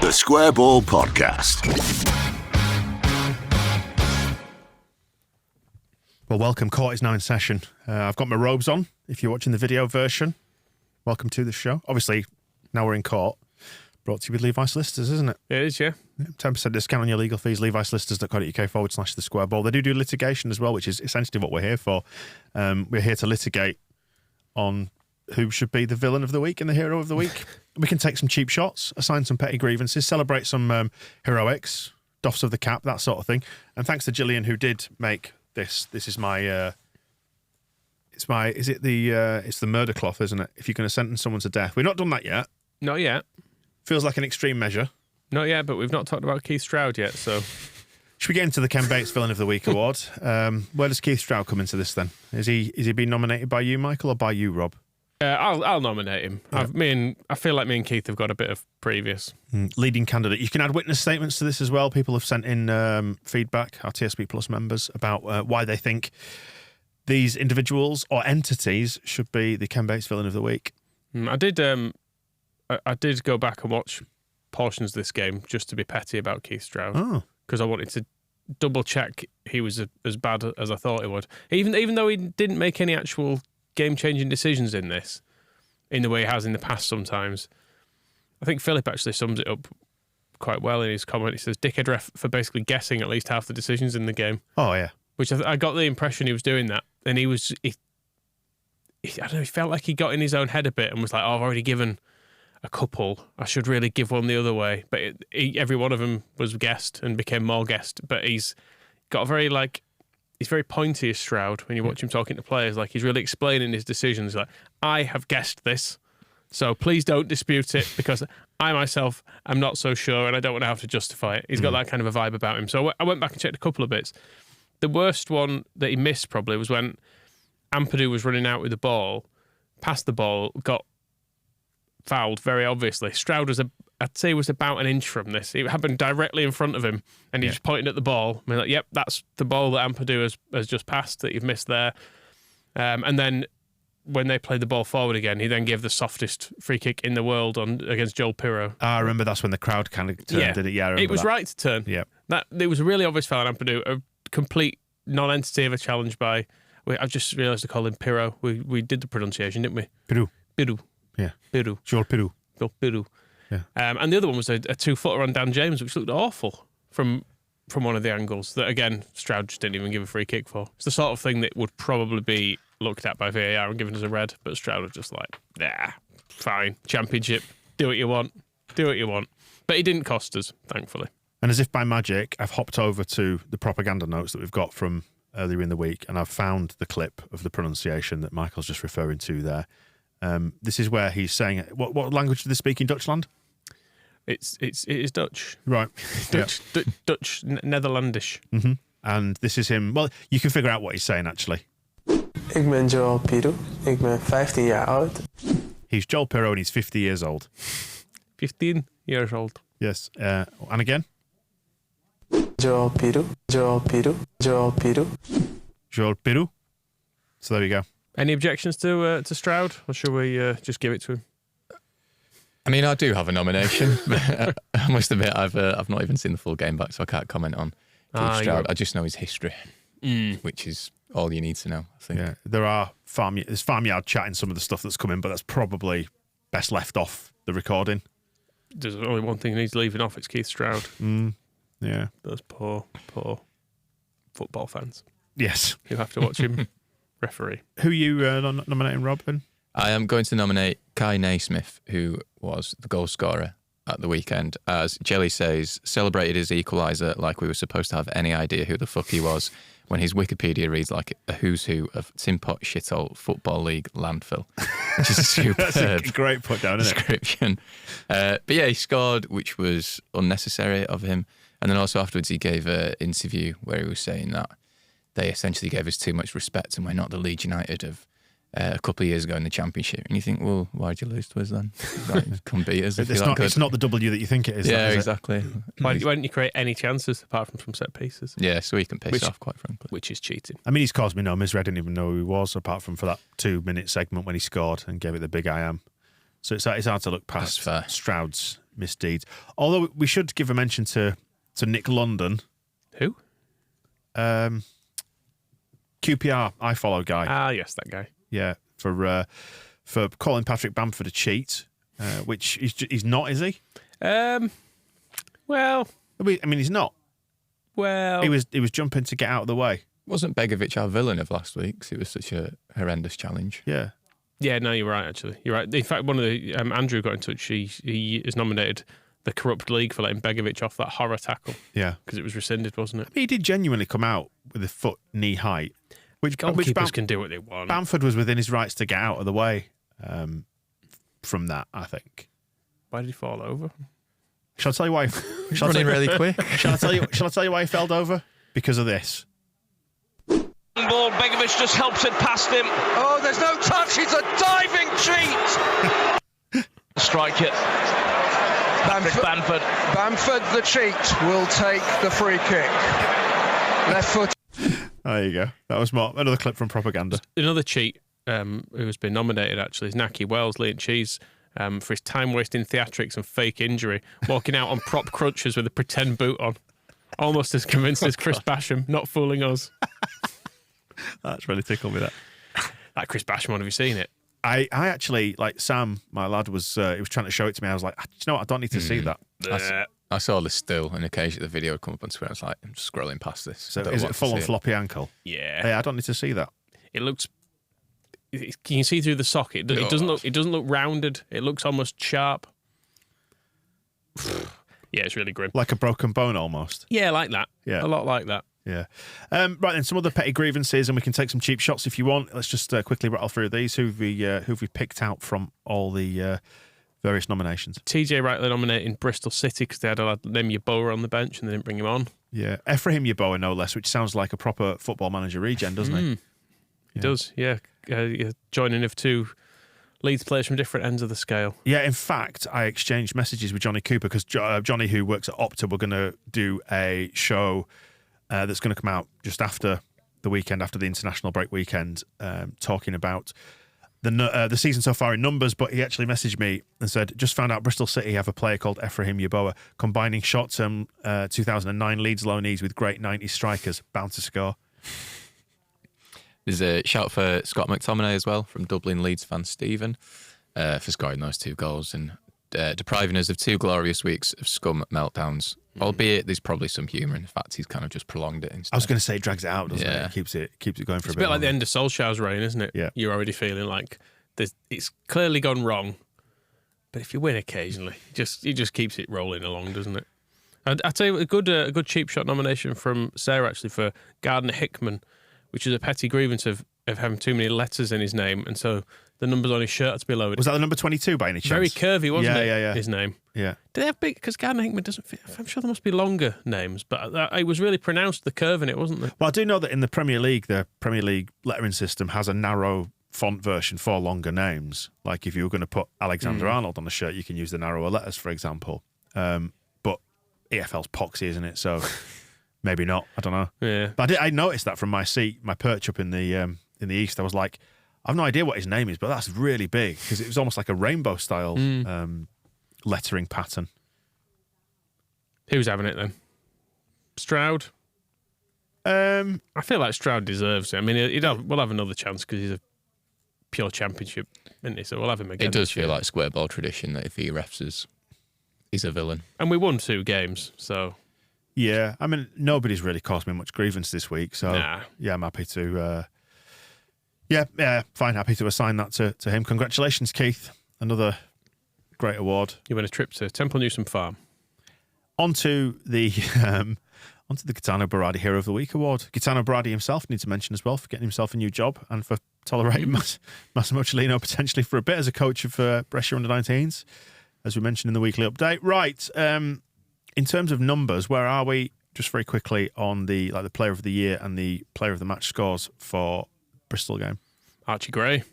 The Square Ball Podcast. Well, welcome. Court is now in session. I've got my robes on, if you're watching the video version. Welcome to the show. Obviously, now we're in court. Brought to you with Levi Solicitors, isn't it? It is, yeah. 10% discount on your legal fees, levisolicitors.co.uk/the Square Ball. They do litigation as well, which is essentially what we're here for. We're here to litigate on who should be the villain of the week and the hero of the week. We can take some cheap shots, assign some petty grievances, celebrate some heroics, doffs of the cap, that sort of thing. And thanks to Gillian, who did make this. This is my... it's the murder cloth, isn't it? If you're going to sentence someone to death. We've not done that yet. Not yet. Feels like an extreme measure. Not yet, but we've not talked about Keith Stroud yet, so... Should we get into the Ken Bates Villain of the Week award? Where does Keith Stroud come into this then? Is he being nominated by you, Michael, or by you, Rob? I'll nominate him. Yeah. I feel like me and Keith have got a bit of previous. Leading candidate. You can add witness statements to this as well. People have sent in feedback, our TSB Plus members, about why they think these individuals or entities should be the Ken Bates Villain of the Week. I did go back and watch portions of this game just to be petty about Keith Stroud because I wanted to double check he was as bad as I thought he would. Even though he didn't make any actual game-changing decisions in this, in the way he has in the past sometimes. I think Philip actually sums it up quite well in his comment. He says, dickhead ref for basically guessing at least half the decisions in the game. Oh, yeah. Which I got the impression he was doing that. And I don't know, he felt like he got in his own head a bit and was like, I've already given a couple. I should really give one the other way. But every one of them was guessed and became more guessed. But he's got a very, he's very pointy as Stroud when you watch him talking to players. Like, he's really explaining his decisions. Like, I have guessed this, so please don't dispute it because I myself am not so sure and I don't want to have to justify it. He's got that kind of a vibe about him. So I went back and checked a couple of bits. The worst one that he missed probably was when Ampadu was running out with the ball, passed the ball, got fouled very obviously. Stroud was I'd say was about an inch from this. It happened directly in front of him and he's pointing at the ball. I mean, like, yep, that's the ball that Ampadu has just passed that you've missed there. And then when they played the ball forward again, he then gave the softest free kick in the world against Joel Pirro. I remember that's when the crowd kind of turned, did it? Yeah, I remember it was that. Right to turn. Yeah. It was a really obvious foul on Ampadu, a complete non-entity of a challenge by... I've just realised to call him Pirro. We did the pronunciation, didn't we? Pirou. Yeah. Pirou. Joel Pirou. Joel Pirou. Yeah. And the other one was a two-footer on Dan James, which looked awful from one of the angles that, again, Stroud just didn't even give a free kick for. It's the sort of thing that would probably be looked at by VAR and given as a red, but Stroud was just like, fine, championship, do what you want. But he didn't cost us, thankfully. And as if by magic, I've hopped over to the propaganda notes that we've got from earlier in the week, and I've found the clip of the pronunciation that Michael's just referring to there. This is where he's saying, what language do they speak in Dutchland? It is Dutch. Right. Dutch, Netherlandish. Mm-hmm. And this is him. Well, you can figure out what he's saying, actually. Ik ben Joel Pirou. Ik ben 15 jaar oud. He's Joel Pirou and he's 50 years old. 15 years old. Yes. And again? Joel Pirou. Joel Pirou. Joel Pirou. Joel Pirou. So there we go. Any objections to Stroud, or should we just give it to him? I mean, I do have a nomination, but I must admit I've not even seen the full game back, so I can't comment on Keith Stroud. I just know his history, which is all you need to know, I think. Yeah, there's farmyard chat in some of the stuff that's coming, but that's probably best left off the recording. There's only one thing he needs leaving off, it's Keith Stroud. Yeah. Those poor football fans. Yes. Who have to watch him referee. Who are you nominating, Robin? I am going to nominate Kai Naismith, who was the goal scorer at the weekend. As Jelly says, celebrated his equaliser like we were supposed to have any idea who the fuck he was, when his Wikipedia reads like a who's who of Tin Pot Shithole Football League landfill. Which is a superb That's a great put down, isn't description. But yeah, he scored, which was unnecessary of him. And then also afterwards he gave an interview where he was saying that they essentially gave us too much respect and we're not the Leeds United of a couple of years ago in the Championship. And you think, well, why'd you lose to us then? Like, come beat us. It's not the W that you think it is. Yeah, is exactly. Why didn't you create any chances apart from some set pieces? Yeah, so he can piss off, quite frankly. Which is cheating. I mean, he's caused me no misery. I didn't even know who he was, apart from for that 2-minute segment when he scored and gave it the big I am. So it's hard to look past Stroud's misdeeds. Although we should give a mention to Nick London. Who? QPR iFollow guy. Ah, yes, that guy. Yeah, for calling Patrick Bamford a cheat, which he's not, is he? Well, I mean, he's not. Well, He was jumping to get out of the way. Wasn't Begovic our villain of last week? 'Cause it was such a horrendous challenge. Yeah. yeah, no, you're right. Actually, you're right. In fact, one of the Andrew got in touch. He is nominated the corrupt league for letting Begovic off that horror tackle Yeah. because it was rescinded, wasn't it? He did genuinely come out with a foot knee height, which Goalkeepers can do what they want. Bamford was within his rights to get out of the way from that, I think. Why did he fall over? Shall I tell you why? Running really quick. Shall I tell you why he fell over? Because of this. Ball, Begovic just helps it past him. Oh, there's no touch. It's a diving cheat. Strike it. Bamford. Bamford, the cheat, will take the free kick. Left foot. There you go. That was another clip from propaganda. Another cheat who's been nominated actually is Naki Wells, Leon Cheese, for his time-wasting theatrics and fake injury, walking out on prop crutches with a pretend boot on. Almost as convinced as Chris Basham, not fooling us. That's really tickled me, that. That Chris Basham one, have you seen it? I actually, like Sam, my lad, he was trying to show it to me. I was like, do you know what? I don't need to see that. I saw this still, and occasionally the video would come up on Twitter. I was like, I'm just scrolling past this. So I don't is want it to full on see floppy ankle? Yeah. Hey, I don't need to see that. It looks. You can see through the socket. It doesn't look. It doesn't look rounded. It looks almost sharp. Yeah, it's really grim. Like a broken bone almost. Yeah, like that. Yeah. A lot like that. Yeah. Right then, some other petty grievances, and we can take some cheap shots if you want. Let's just quickly rattle through these. Who've we picked out from all the various nominations? TJ Wrightley nominating Bristol City because they had a lad named Yeboah on the bench and they didn't bring him on. Yeah. Ephraim Yeboah, no less, which sounds like a proper Football Manager regen, doesn't it? He does, yeah. Joining of two Leeds players from different ends of the scale. Yeah, in fact, I exchanged messages with Johnny Cooper because Johnny, who works at Opta, we're going to do a show that's going to come out just after the weekend, after the international break weekend, talking about the season so far in numbers. But he actually messaged me and said, just found out Bristol City have a player called Ephraim Yeboah, combining short-term 2009 Leeds loanees with great 90s strikers, bound to score. There's a shout for Scott McTominay as well from Dublin Leeds fan Stephen for scoring those 2 goals and depriving us of 2 glorious weeks of scum meltdowns. Albeit there's probably some humour in the fact he's kind of just prolonged it instead. I was going to say it drags it out, doesn't Yeah. it? It keeps it going for It's a a bit like longer. the end of Solskjaer's reign, isn't it? Yeah. You're already feeling like it's clearly gone wrong. But if you win occasionally, it just keeps it rolling along, doesn't it? And I tell you, a good cheap shot nomination from Sarah actually for Gardner Hickman, which is a petty grievance of having too many letters in his name, and so the numbers on his shirt had to be lowered. Was that the number 22 by any chance? Very curvy, wasn't it? Yeah. His name. Yeah. Do they have big? Because Gardner Hickman doesn't fit. I'm sure there must be longer names, but it was really pronounced, the curve in it, wasn't there? Well, I do know that in the Premier League lettering system has a narrow font version for longer names. Like if you were going to put Alexander Arnold on the shirt, you can use the narrower letters, for example. But EFL's poxy, isn't it? So maybe not. I don't know. Yeah. But I noticed that from my seat, my perch up in the east. I was like, I've no idea what his name is, but that's really big because it was almost like a rainbow style lettering pattern. Who's having it then? Stroud? I feel like Stroud deserves it. I mean, we'll have another chance because he's a pure championship, isn't he? So we'll have him again. It does feel like square ball tradition that if he refs he's a villain. And we won 2 games, so... Yeah, I mean, nobody's really caused me much grievance this week, so Nah. yeah, I'm happy to... fine, happy to assign that to him. Congratulations, Keith. Another great award. You win a trip to Temple Newsome Farm. Onto the Gaetano Berardi Hero of the Week award. Gaetano Berardi himself needs to mention as well for getting himself a new job and for tolerating Massimo Cellino potentially for a bit as a coach of Brescia under-19s, as we mentioned in the weekly update. Right, in terms of numbers, where are we? Just very quickly on the player of the year and the player of the match scores for Bristol game. Archie Gray.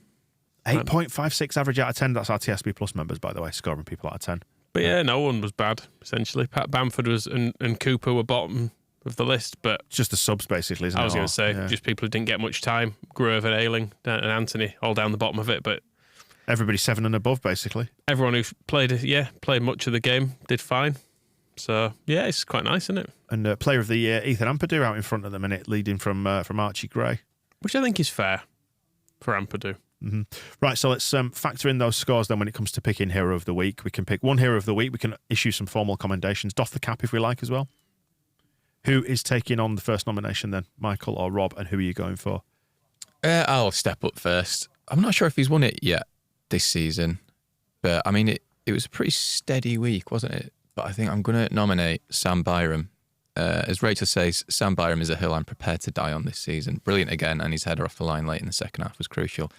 8.56 average out of 10. That's our TSB Plus members, by the way, scoring people out of 10. But yeah, no one was bad, essentially. Pat Bamford and Cooper were bottom of the list, but It's just the subs, basically, isn't it? I was going to say, Yeah. just people who didn't get much time. Grove and Ayling and Anthony all down the bottom of it, but Everybody 7 and above, basically. Everyone who played much of the game did fine. So, yeah, it's quite nice, isn't it? And player of the year, Ethan Ampadu, out in front at the minute, leading from Archie Gray. Which I think is fair for Ampadu. Mm-hmm. Right, so let's factor in those scores then when it comes to picking Hero of the Week. We can pick one Hero of the Week. We can issue some formal commendations. Doff the cap if we like as well. Who is taking on the first nomination then? Michael or Rob? And who are you going for? I'll step up first. I'm not sure if he's won it yet this season. But, I mean, it was a pretty steady week, wasn't it? But I think I'm going to nominate Sam Byram. As Rachel says, Sam Byram is a hill I'm prepared to die on this season. Brilliant again, and his header off the line late in the second half was crucial.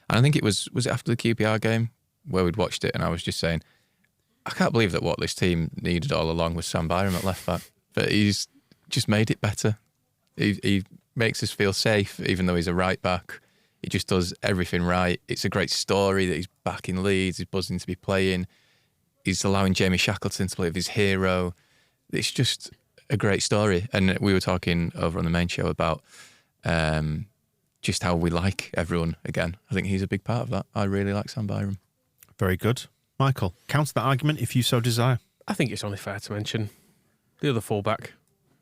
And I think it was it after the QPR game where we'd watched it and I was just saying, I can't believe that what this team needed all along was Sam Byram at left back. But he's just made it better. He makes us feel safe, even though he's a right back. He just does everything right. It's a great story that he's back in Leeds. He's buzzing to be playing. He's allowing Jamie Shackleton to play with his hero. It's just a great story. And we were talking over on the main show about just how we like everyone again. I think he's a big part of that. I really like Sam Byram. Very good. Michael, counter that argument if you so desire. I think it's only fair to mention the other fullback,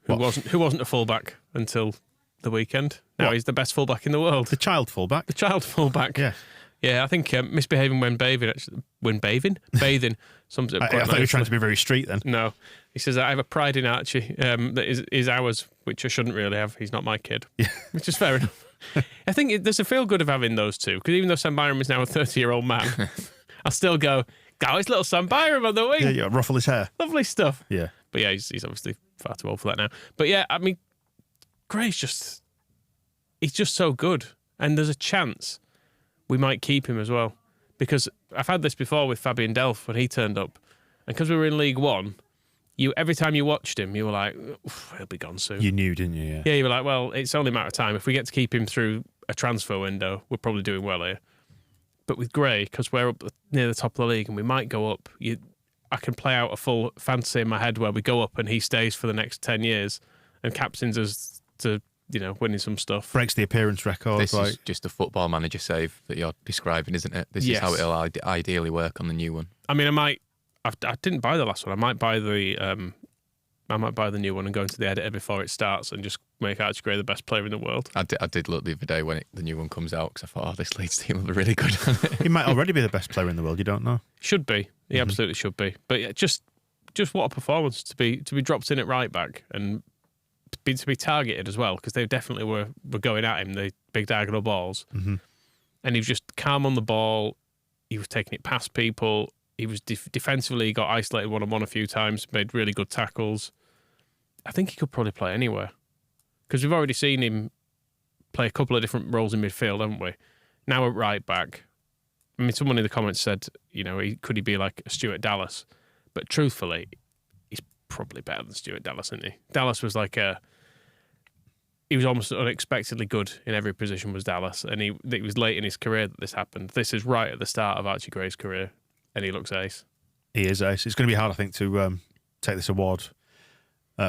who wasn't a fullback until the weekend. Now he's the best fullback in the world. The child fullback? The child fullback. Yeah. Yeah, I think misbehaving when bathing, actually. When bathing? Bathing. Sums it up quite I thought you were nicely. trying to be very street then. No. He says, I have a pride in Archie. That is ours, which I shouldn't really have. He's not my kid. Yeah. Which is fair enough. I think there's a feel good of having those two, because even though Sam Byram is now a 30-year-old man, I'll still go, it's little Sam Byram on the wing. Yeah, ruffle his hair. Lovely stuff. Yeah. But yeah, he's obviously far too old for that now. But yeah, I mean, Gray's he's just so good. And there's a chance we might keep him as well. Because I've had this before with Fabian Delph when he turned up. And because we were in League One, every time you watched him, you were like, he'll be gone soon. You knew, didn't you? Yeah. Yeah, you were like, well, it's only a matter of time. If we get to keep him through a transfer window, we're probably doing well here. But with Gray, because we're up near the top of the league and we might go up, I can play out a full fantasy in my head where we go up and he stays for the next 10 years and captains us to, winning some stuff. Breaks the appearance record. This is just a Football Manager save that you're describing, isn't it? This is how it'll ideally work on the new one. I mean, I didn't buy the last one. I might buy the new one and go into the editor before it starts and just make Archie Gray the best player in the world. I did look the other day when the new one comes out because I thought, this Leeds team will be really good on it. He might already be the best player in the world. You don't know. Should be. He absolutely should be. But yeah, just what a performance to be dropped in at right back and to be targeted as well, because they definitely were going at him, the big diagonal balls. Mm-hmm. And he was just calm on the ball. He was taking it past people. He was defensively, he got isolated one-on-one a few times, made really good tackles. I think he could probably play anywhere, because we've already seen him play a couple of different roles in midfield, haven't we? Now at right back. I mean, someone in the comments said, could he be like a Stuart Dallas? But truthfully, he's probably better than Stuart Dallas, isn't he? Dallas was he was almost unexpectedly good in every position, was Dallas. And it was late in his career that this happened. This is right at the start of Archie Gray's career, and he looks ace. He is ace. It's going to be hard, I think, to take this award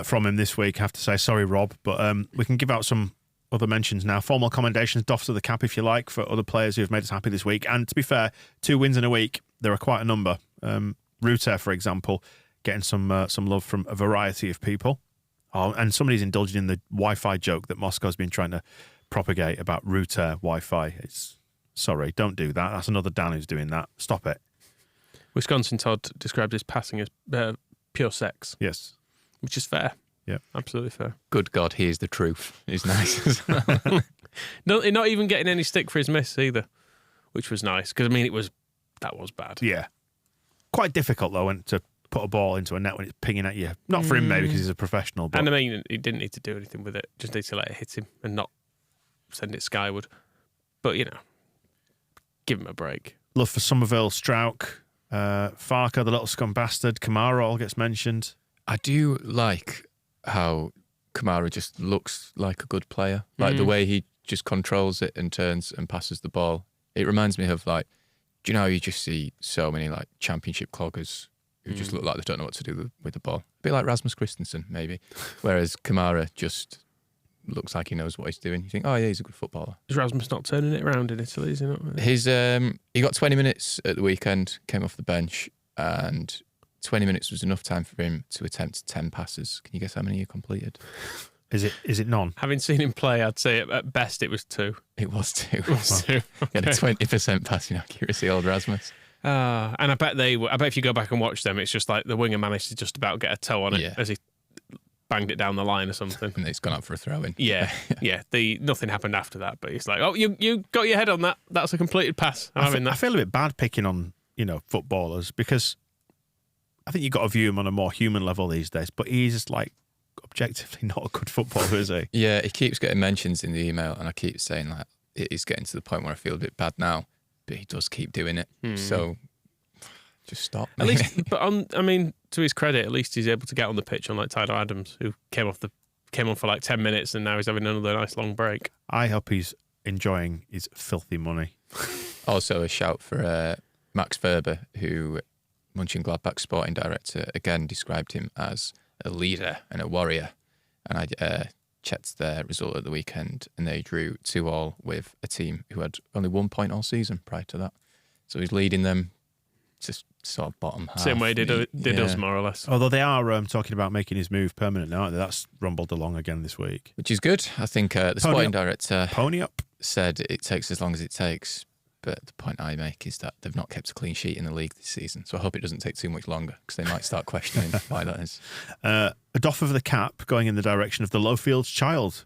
from him this week, I have to say. Sorry, Rob, but we can give out some other mentions now. Formal commendations, doffs of the cap, if you like, for other players who have made us happy this week. And to be fair, 2 wins in a week, there are quite a number. Ruter, for example, getting some love from a variety of people. Oh, and somebody's indulging in the Wi-Fi joke that Moscow's been trying to propagate about Ruter Wi-Fi. Sorry, don't do that. That's another Dan who's doing that. Stop it. Wisconsin Todd described his passing as pure sex. Yes. Which is fair. Yeah. Absolutely fair. Good God, here's the truth. Is nice as well. Not even getting any stick for his miss either, which was nice, because, I mean, that was bad. Yeah. Quite difficult, though, to put a ball into a net when it's pinging at you. Not for him, maybe, because he's a professional. But... And, I mean, he didn't need to do anything with it. Just need to let it hit him and not send it skyward. But, give him a break. Love for Somerville, Strauch, Farker, the little scum bastard, Kamara all gets mentioned. I do like how Kamara just looks like a good player. Like the way he just controls it and turns and passes the ball. It reminds me of, do you know how you just see so many championship cloggers who just look like they don't know what to do with the ball? A bit like Rasmus Christensen, maybe. Whereas Kamara just looks like he knows what he's doing. You think, oh yeah, he's a good footballer. Is Rasmus not turning it around in Italy? Is he not? He got 20 minutes at the weekend, came off the bench, and 20 minutes was enough time for him to attempt 10 passes. Can you guess how many he completed? Is it none? Having seen him play, I'd say at best it was 2. It was 2. It was 2. He had a 20% passing accuracy, old Rasmus. And I bet if you go back and watch them, it's just like the winger managed to just about get a toe on it as he banged it down the line or something. And it's gone out for a throw-in. Yeah. Nothing happened after that, but it's like, oh, you got your head on that. That's a completed pass. I feel a bit bad picking on footballers because I think you've got to view him on a more human level these days. But he's just like objectively not a good footballer, is he? Yeah, he keeps getting mentions in the email, and I keep saying like it is getting to the point where I feel a bit bad now. But he does keep doing it, so just stop. At least, to his credit, at least he's able to get on the pitch, unlike Tyler Adams, who came on for like 10 minutes and now he's having another nice long break. I hope he's enjoying his filthy money. Also, a shout for Max Ferber, who Mönchengladbach sporting director again described him as a leader and a warrior. And I checked their result at the weekend, and they drew 2-2 with a team who had only 1 point all season prior to that. So he's leading them to sort of bottom half. Same way did us, more or less. Although they are talking about making his move permanent now, aren't they? That's rumbled along again this week. Which is good. I think the sporting director Pony up said it takes as long as it takes. But the point I make is that they've not kept a clean sheet in the league this season. So I hope it doesn't take too much longer because they might start questioning why that is. A doff of the cap going in the direction of the Lowfields child.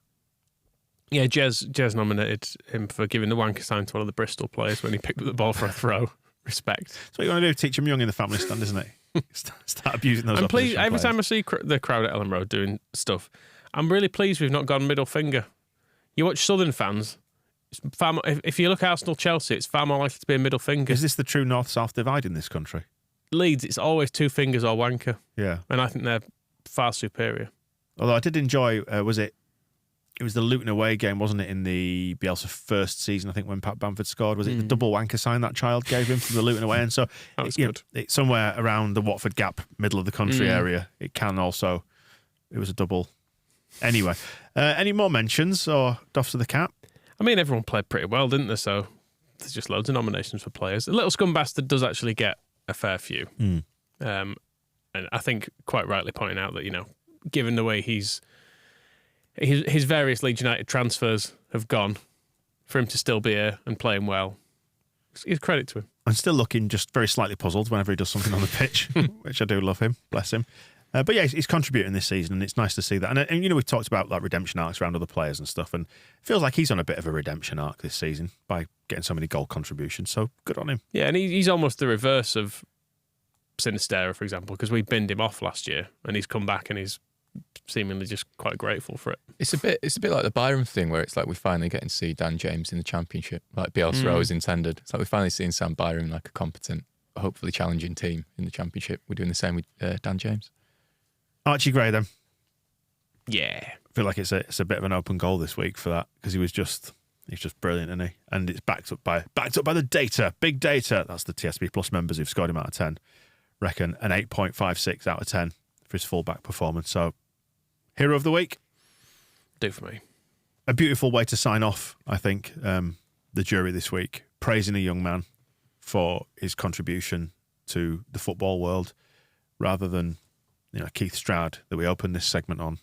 Yeah, Jez nominated him for giving the wanker sign to one of the Bristol players when he picked up the ball for a throw. Respect. That's what you want to do, teach him young in the family stand, isn't it? Start abusing those I'm pleased, every players. time I see the crowd at Ellen Road doing stuff, I'm really pleased we've not gone middle finger. You watch Southern fans, it's far more, if you look at Arsenal-Chelsea, it's far more likely to be a middle finger. Is this the true north-south divide in this country? Leeds, it's always 2 fingers or wanker. Yeah. And I think they're far superior. Although I did enjoy, it was the Luton away game, wasn't it, in the Bielsa first season, I think, when Pat Bamford scored? Was it the double wanker sign that child gave him from the Luton away? And so it's somewhere around the Watford Gap, middle of the country area. It can also, it was a double. Anyway, any more mentions or doffs of the cap? I mean, everyone played pretty well, didn't they? So there's just loads of nominations for players. The little scum bastard does actually get a fair few. And I think quite rightly pointing out that, given the way his various Leeds United transfers have gone, for him to still be here and playing well, it's credit to him. I'm still looking just very slightly puzzled whenever he does something on the pitch, which I do love him, bless him. But yeah, he's contributing this season, and it's nice to see that. And we've talked about like redemption arcs around other players and stuff, and it feels like he's on a bit of a redemption arc this season by getting so many goal contributions. So good on him. Yeah, and he's almost the reverse of Sinistera, for example, because we binned him off last year, and he's come back and he's seemingly just quite grateful for it. It's a bit like the Byram thing, where it's like we're finally getting to see Dan James in the Championship, like Bielsa always intended. It's like we're finally seeing Sam Byram like a competent, hopefully challenging team in the Championship. We're doing the same with Dan James. Archie Gray, then. Yeah, I feel like it's a bit of an open goal this week for that because he's just brilliant, isn't he? And it's backed up by the data, big data. That's the TSB Plus members who've scored him out of 10. Reckon an 8.56 out of 10 for his fullback performance. So, hero of the week. do for me. A beautiful way to sign off, I think, the jury this week, praising a young man for his contribution to the football world, rather than Keith Stroud that we opened this segment on,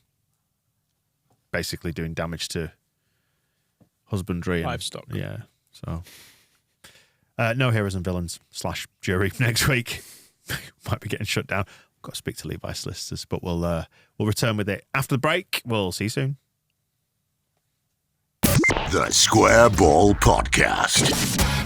basically doing damage to husbandry and livestock. Yeah, so no heroes and villains / jury next week. Might be getting shut down. Got to speak to Levi solicitors, but we'll return with it after the break. We'll see you soon. The Square Ball Podcast.